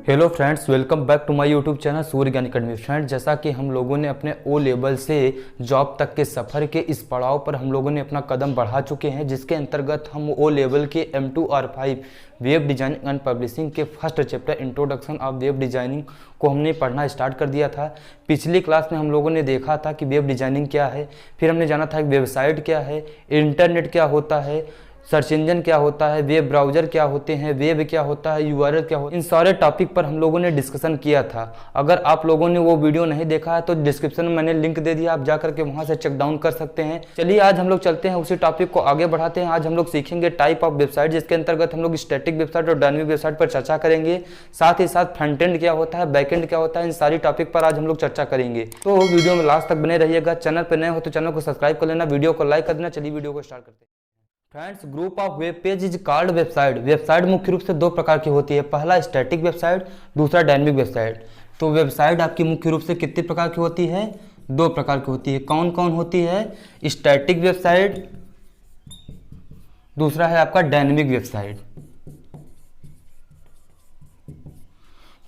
Hello friends, welcome back to my YouTube channel Surya Gyan academy. Friends, जैसा कि हम लोगों ने अपने ओ लेवल से जॉब तक के सफ़र के इस पड़ाव पर हम लोगों ने अपना कदम बढ़ा चुके हैं, जिसके अंतर्गत हम ओ लेवल के M2R5 web designing and publishing के first chapter introduction of web designing को हमने पढ़ना स्टार्ट कर दिया था। पिछली क्लास में हम लोगों ने देखा था कि वेब डिज़ाइनिंग क्या है, फिर हमने जाना था कि वेबसाइट क्या है, इंटरनेट क्या होता है, सर्च इंजन क्या होता है, वेब ब्राउज़र क्या होते हैं, वेब क्या होता है, URL क्या होता है। इन सारे टॉपिक पर हम लोगों ने डिस्कशन किया था। अगर आप लोगों ने वो वीडियो नहीं देखा है तो डिस्क्रिप्शन में मैंने लिंक दे दिया, आप जा करके वहाँ से चेक डाउन कर सकते हैं। चलिए आज हम लोग चलते हैं, उसी टॉपिक को आगे बढ़ाते हैं। आज हम लोग सीखेंगे टाइप ऑफ वेबसाइट, जिसके अंतर्गत हम लोग स्टैटिक वेबसाइट और डायनामिक वेबसाइट पर चर्चा करेंगे। साथ ही साथ फ्रंट एंड क्या होता है, बैक एंड क्या होता है, इन सारी टॉपिक पर आज हम लोग चर्चा करेंगे। तो वीडियो में लास्ट तक बने रहिएगा। चैनल पर नए हो तो चैनल को सब्सक्राइब कर लेना, वीडियो को लाइक कर देना। चलिए वीडियो को स्टार्ट करते हैं। Friends, group of web page is called website. Website मुख्य रूप से दो प्रकार की होती है, पहला स्टैटिक वेबसाइट, दूसरा डायनामिक वेबसाइट। तो वेबसाइट आपकी मुख्य रूप से कितने प्रकार की होती है? दो प्रकार की होती है। कौन कौन होती है? स्टैटिक वेबसाइट, दूसरा है आपका डायनामिक वेबसाइट।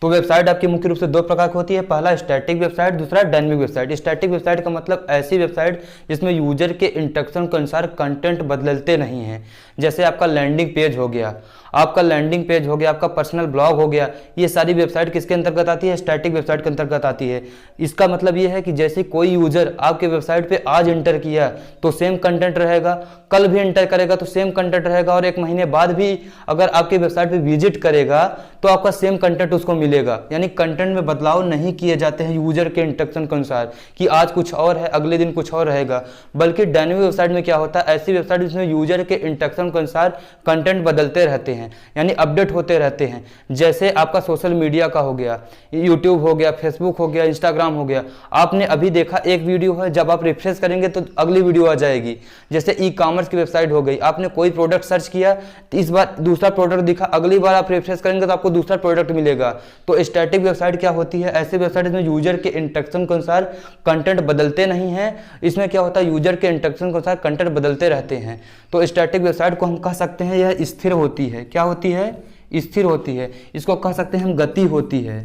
तो वेबसाइट आपकी मुख्य रूप से दो प्रकार की होती है, पहला स्टैटिक वेबसाइट, दूसरा डायनामिक वेबसाइट। स्टैटिक वेबसाइट का मतलब ऐसी वेबसाइट जिसमें यूजर के इंस्ट्रक्शन के अनुसार कंटेंट बदलते नहीं हैं। जैसे आपका लैंडिंग पेज हो गया, आपका लैंडिंग पेज हो गया, आपका पर्सनल ब्लॉग हो गया, ये सारी वेबसाइट किसके अंतर्गत आती है? स्टैटिक वेबसाइट के अंतर्गत आती है। इसका मतलब ये है कि जैसे कोई यूजर आपके वेबसाइट पे आज इंटर किया तो सेम कंटेंट रहेगा, कल भी इंटर करेगा तो सेम कंटेंट रहेगा, और एक महीने बाद भी अगर आपके वेबसाइट पे विजिट करेगा तो आपका सेम कंटेंट उसको मिलेगा। यानी कंटेंट में बदलाव नहीं किए जाते हैं यूजर के इंस्ट्रक्शन के अनुसार कि आज कुछ और है, अगले दिन कुछ और रहेगा। बल्कि डायनामिक वेबसाइट में क्या होता है, ऐसी वेबसाइट जिसमें यूजर के इंस्ट्रक्शन के अनुसार कंटेंट बदलते रहते हैं, यानी अपडेट होते रहते हैं। जैसे आपका सोशल मीडिया का हो गया, यूट्यूब हो गया, फेसबुक हो गया, इंस्टाग्राम हो गया। आपने अभी देखा एक वीडियो है, जब आप रिफ्रेश करेंगे तो अगली वीडियो आ जाएगी। जैसे ई कॉमर्स की वेबसाइट हो गई, आपने कोई प्रोडक्ट सर्च किया, इस बार दूसरा प्रोडक्ट दिखा, अगली बार आप रिफ्रेश करेंगे तो आपको दूसरा प्रोडक्ट मिलेगा। तो स्टैटिक वेबसाइट क्या होती है? ऐसी वेबसाइट में यूजर के इंस्ट्रक्शन के अनुसार कंटेंट बदलते नहीं हैं। इसमें क्या होता है, यूजर के इंस्ट्रक्शन के अनुसार कंटेंट बदलते रहते हैं। तो स्टैटिक वेबसाइट को हम कह सकते हैं यह स्थिर होती है। क्या होती है? स्थिर होती है। इसको कह सकते हैं हम गति होती है।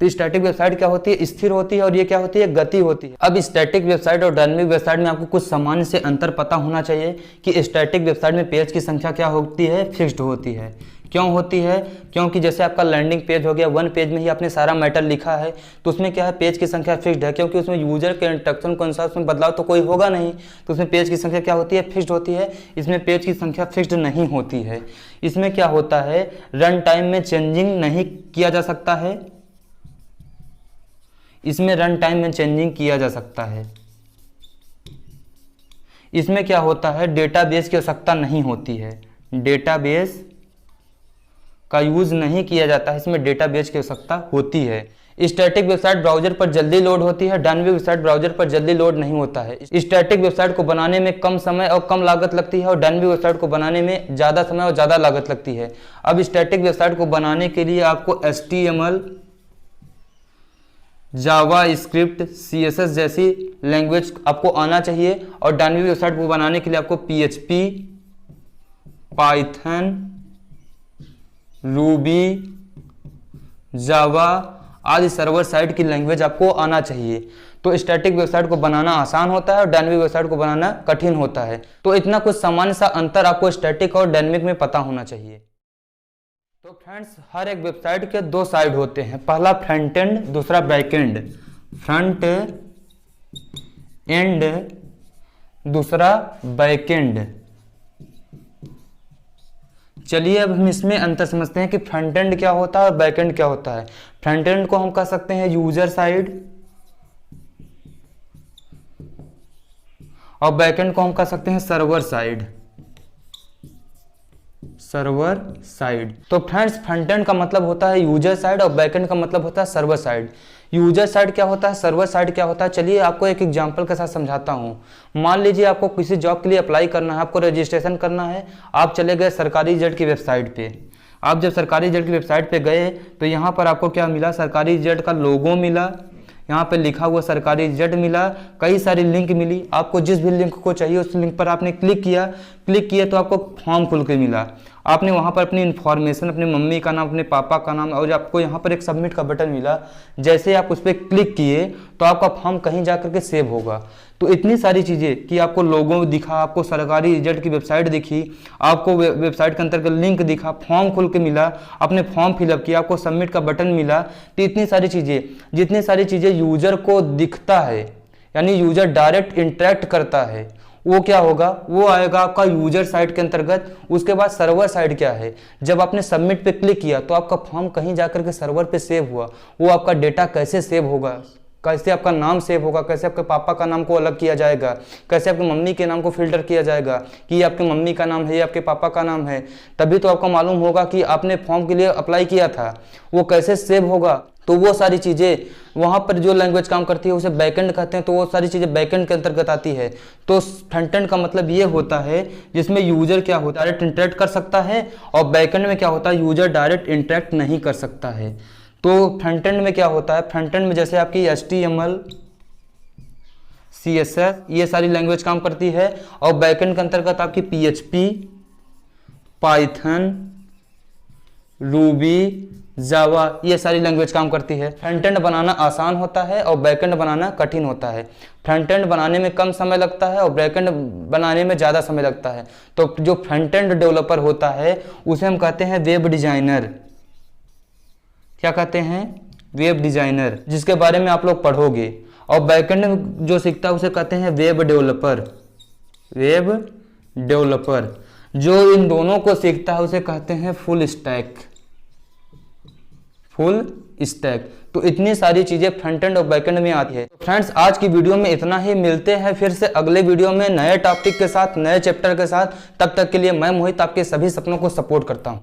तो स्टैटिक वेबसाइट क्या होती है? स्थिर होती है, और ये क्या होती है? गति होती है। अब स्टैटिक वेबसाइट और डायनामिक वेबसाइट में आपको कुछ सामान्य से अंतर पता होना चाहिए कि स्टैटिक वेबसाइट में पेज की संख्या क्या होती है? फिक्स्ड होती है। क्यों होती है? क्योंकि जैसे आपका लैंडिंग पेज हो गया, वन पेज में ही आपने सारा मैटर लिखा है, तो उसमें क्या है, पेज की संख्या फिक्स्ड है, क्योंकि उसमें यूजर के इंस्ट्रक्शन के अनुसार उसमें बदलाव तो कोई होगा नहीं। तो उसमें पेज की संख्या क्या होती है? फिक्स्ड होती है। इसमें पेज की संख्या फिक्स्ड नहीं होती है। इसमें क्या होता है, रन टाइम में चेंजिंग नहीं किया जा सकता है। इसमें रन टाइम में चेंजिंग किया जा सकता है। इसमें क्या होता है, डेटाबेस की आवश्यकता नहीं होती है। डेटाबेस का यूज नहीं किया जाता है, इसमें डेटाबेस की आवश्यकता होती है। स्टैटिक वेबसाइट ब्राउजर पर जल्दी लोड होती है, डायनामिक वेबसाइट ब्राउजर पर जल्दी लोड नहीं होता है। स्टैटिक वेबसाइट को बनाने में कम समय और कम लागत लगती है, और डायनामिक वेबसाइट को बनाने में ज़्यादा समय और ज़्यादा लागत लगती है। अब स्टैटिक वेबसाइट को बनाने के लिए आपको HTML, जावा स्क्रिप्ट, CSS जैसी लैंग्वेज आपको आना चाहिए, और डायनामिक वेबसाइट को बनाने के लिए आपको PHP, पाइथन, रूबी, जावा आदि सर्वर साइड की लैंग्वेज आपको आना चाहिए। तो स्टैटिक वेबसाइट को बनाना आसान होता है और डायनामिक वेबसाइट को बनाना कठिन होता है। तो इतना कुछ सामान्य सा अंतर आपको स्टैटिक और डायनामिक में पता होना चाहिए। तो फ्रेंड्स, हर एक वेबसाइट के दो साइड होते हैं, पहला फ्रंट एंड, दूसरा बैक एंड। फ्रंट एंड, दूसरा बैक एंड। चलिए अब हम इसमें अंतर समझते हैं कि फ्रंट एंड क्या होता है और बैक एंड क्या होता है। फ्रंट एंड को हम कह सकते हैं यूजर साइड, और बैक एंड को हम कह सकते हैं सर्वर साइड। Server side. तो फ्रेंड्स, फ्रंट एंड का मतलब होता है यूजर साइड और बैक एंड का मतलब होता है सर्वर साइड। यूजर साइड क्या होता है, सर्वर साइड क्या होता है, चलिए आपको एक एग्जांपल के साथ समझाता हूं। मान लीजिए आपको किसी जॉब के लिए अप्लाई करना है, आपको रजिस्ट्रेशन करना है। आप चले गए सरकारी रिजल्ट की वेबसाइट पे। आप जब सरकारी रिजल्ट की वेबसाइट पे गए तो यहाँ पर आपको क्या मिला, सरकारी रिजल्ट का लोगो मिला, यहाँ पे लिखा हुआ सरकारी रिजल्ट मिला, कई सारी लिंक मिली, आपको जिस भी लिंक को चाहिए उस लिंक पर आपने क्लिक किया तो आपको फॉर्म खुल के मिला। आपने वहाँ पर अपनी इन्फॉर्मेशन, अपने मम्मी का नाम, अपने पापा का नाम, और आपको यहाँ पर एक सबमिट का बटन मिला। जैसे आप उस पर क्लिक किए तो आपका फॉर्म कहीं जा करके सेव होगा। तो इतनी सारी चीज़ें कि आपको लोगो दिखा, आपको सरकारी रिजल्ट की वेबसाइट दिखी, आपको वेबसाइट के अंतर्गत लिंक दिखा, फॉर्म खुल के मिला, आपने फॉर्म फिलअप किया, आपको सबमिट का बटन मिला। तो इतनी सारी चीज़ें, जितनी सारी चीज़ें यूजर को दिखता है, यानी यूजर डायरेक्ट इंटरेक्ट करता है, वो क्या होगा, वो आएगा आपका यूजर साइड के अंतर्गत। उसके बाद सर्वर साइड क्या है, जब आपने सबमिट पे क्लिक किया तो आपका फॉर्म कहीं जाकर के सर्वर पे सेव हुआ। वो आपका डेटा कैसे सेव होगा, कैसे आपका नाम सेव होगा, कैसे आपके पापा का नाम को अलग किया जाएगा, कैसे आपकी मम्मी के नाम को फिल्टर किया जाएगा कि ये आपकी मम्मी का नाम है, ये आपके पापा का नाम है, तभी तो आपको मालूम होगा कि आपने फॉर्म के लिए अप्लाई किया था। वो कैसे सेव होगा, तो वो सारी चीज़ें वहाँ पर जो लैंग्वेज काम करती है उसे बैकएंड कहते हैं। तो वो सारी चीज़ें बैकएंड के अंतर्गत आती है। तो फ्रंट एंड का मतलब ये होता है जिसमें यूजर क्या होता है, डायरेक्ट इंटरेक्ट कर सकता है, और बैकएंड में क्या होता है, यूजर डायरेक्ट इंटरेक्ट नहीं कर सकता है। तो फ्रंट एंड में क्या होता है, फ्रंट एंड में जैसे आपकी HTML, CSS ये सारी लैंग्वेज काम करती है, और बैकएंड के अंतर्गत आपकी PHP, पाइथन, रूबी, जावा ये सारी लैंग्वेज काम करती है। फ्रंट एंड बनाना आसान होता है और बैक एंड बनाना कठिन होता है। फ्रंट एंड बनाने में कम समय लगता है और बैक एंड बनाने में ज़्यादा समय लगता है। तो जो फ्रंट एंड डेवलपर होता है उसे हम कहते हैं वेब डिजाइनर। क्या कहते हैं, वेब डिजाइनर, जिसके बारे में आप लोग पढ़ोगे। और बैक एंड जो सीखता है उसे कहते हैं वेब डेवलपर। वेब डेवलपर जो इन दोनों को सीखता है उसे कहते हैं फुल स्टैक। Full stack. तो इतनी सारी चीजें फ्रंट एंड और बैक एंड में आती है। फ्रेंड्स आज की वीडियो में इतना ही, मिलते हैं फिर से अगले वीडियो में नए टॉपिक के साथ, नए चैप्टर के साथ। तब तक के लिए मैं मोहित आपके सभी सपनों को सपोर्ट करता हूं।